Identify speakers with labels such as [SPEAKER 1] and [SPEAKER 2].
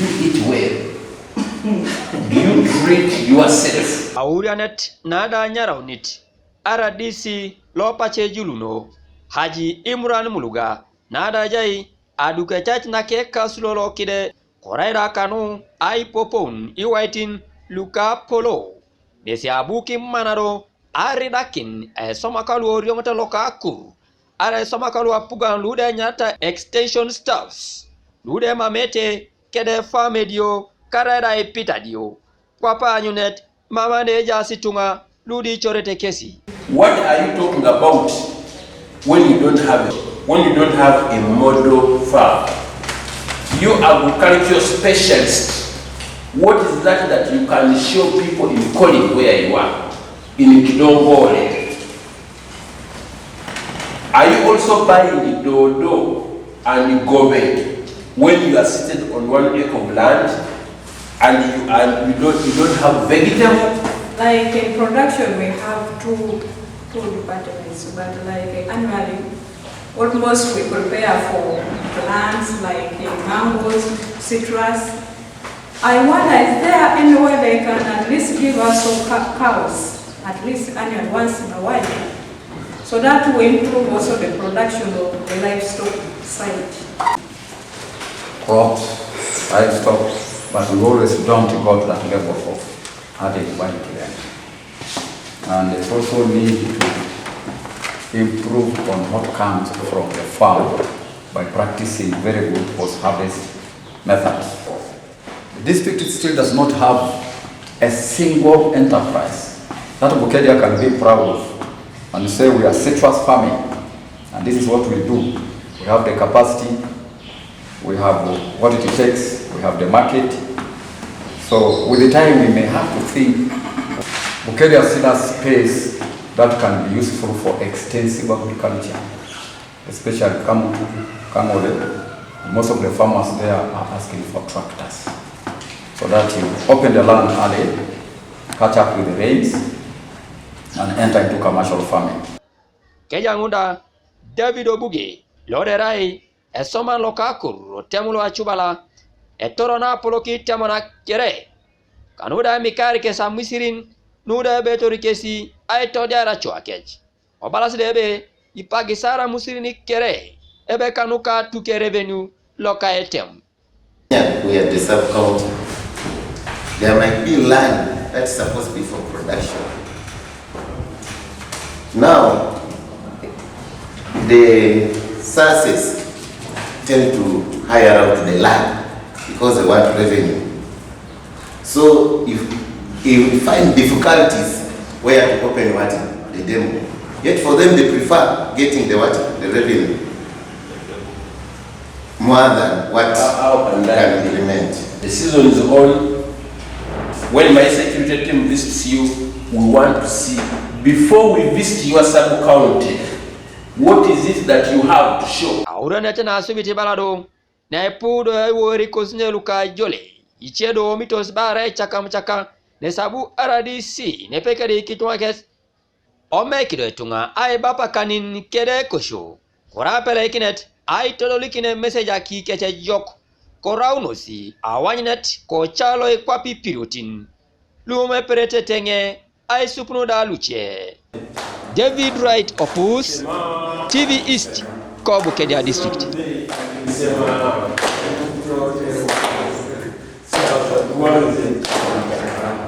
[SPEAKER 1] you eat well? Do you treat yourself?
[SPEAKER 2] Aurianet nada nyaraunit. RDC lopache juluno. Haji Imran Muluga. Nada jai aduke chach na ke kasulolo kide. Koraida kanu ai popon iwaitin luka polo. Desi abuki manaro aridakin somakalu oriomata loka Akoru. Are somakalu apugan lude nyata extension staffs. Lude mamete kede famedio karada ipitadio. Kwapa anyunet mama neja situnga ludi chorete kesi.
[SPEAKER 1] What are you talking about when you don't have a model farm? You agricultural specialist. What is that you can show people in Koli where you are? In Kidongole. Are you also buying the dodo and the gobe when you are seated on 1 acre of land and you don't have vegetable?
[SPEAKER 3] Like in production, we have two departments, but like annually, almost we prepare for plants like mangoes, citrus. I wonder, is there any way they can at least give us some cows, at least annually once in a while, so that will improve also the production of the livestock side.
[SPEAKER 4] Crops, livestock, but we always don't go to that level of added value to them. And there's also need to improve on what comes from the farm by practicing very good post-harvest methods. The district still does not have a single enterprise that Bukedia can be proud of and say we are citrus farming and this is what we do. We have the capacity, we have what it takes, we have the market. So with the time we may have to think Bukedia still has space that can be useful for extensive agriculture, especially Kamole. Most of the farmers there are asking for tractors, so that you open the land early, catch up with the rains, and enter into commercial farming.
[SPEAKER 2] Kejangunda David Obuge, Loderai, Esoma Lokakur, Temulo Achubala, Etorona Poloki Temona Kere, Kanuda Mikari Kesa Misirin, Nuda Betori Kesi, I told Yaracho Akej. Obalas Debe, Ipagisara Musirini Kere, Ebe Kanuka took a revenue, Loka Etem.
[SPEAKER 5] We are the sub-county. There might be land that's supposed to be for production. Now, the sources tend to hire out the land because they want revenue. So if we find difficulties where to open what the demo, yet for them they prefer getting the revenue more than what can implement.
[SPEAKER 1] The season is on. When my security team visits you, we want to see, before we visit your sub-county, what is it that you have to show?
[SPEAKER 2] Aurana na subiti balado, na epudo wori kozne luka jole, ichedo mitos bare chaka ne sabu RDC, ne pekade kitwakes, omekido tunga, ai bapa kanin kede kosho, korapele kinet, ai todolikine message aki keche jok, koraunosi, awanyinet, ko chalo Ekenyakin Ipiriotin, lume perete tenge, ai supno da luche. David Wright Opus, TV East, Bukedia District.
[SPEAKER 1] One